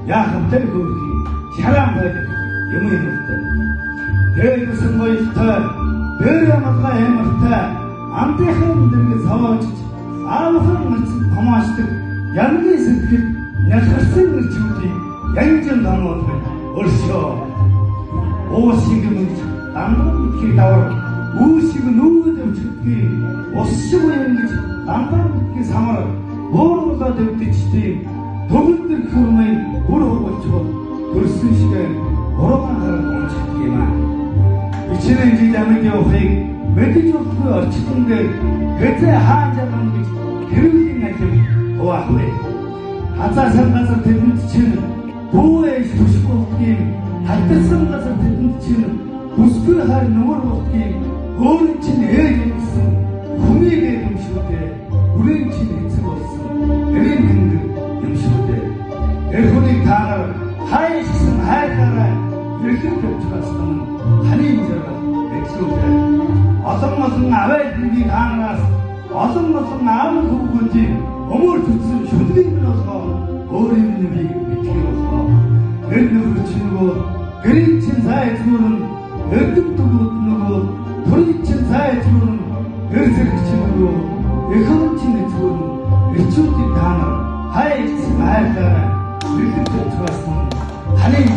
яахантай хөрхи шаран байд юм юмтай дээрсэн гоёлтой дээр амгалгаа ямартай амтайхан дэргээ саваач аавхан нэрцэн томаашдаг янгийн сэтгэл нялхарсан нэрчүүдийг янжин дамууд өршөө уусиг мэнч дамбар мэдхийг давар үүсийг нүүгд өвчтгийг ус шиг ингэж дамбар мэдхийг самар бууруулаад өвдөжтэй төгөлдөр хөрмэй бүр хургуулчвал төрсөн шиг ураган харан унчихдаг юм аа. Ичнэ жил амиг явахыг мэдэж өгөхгүй орчтондээ хэзээ хааж байгаа гэж хэрүүлийн ажил хуваахвэ. Хазаасан газар тэдэнд чинь бүүээс түшгүүхгийн хатсан газар тэдэнд чинь бүсгүй хар нөмөр болохгийн өөрийн чинь ээж юмсан хүнийг юм шүү дээ. Үрийн чинь эцэг болсон. Эрийн хинг юм шүү дээ. Эрхүнийг таагаар хайшсан хайраараа эрхэм төвчгөөсөн ханийн зэрэг эксүүтэй. Олон авайдны хаараас олон аав хүүхдүүдийн өмөр төцсөн шүлгийг нь олгоо өөрийн нэрийг битгий болгоо. Гэр нөхөр чинь нөгөө гэрийн чинь зай зүрэн эрдэм төгөөд нөгөө төрийн чинь зай зүрэн эрсэрх чинь нөгөө эхэн чинь зүрэн эрчүүдийн таанаар хайрцсан хайраараа эрхэм төвчгөөсөн ханийн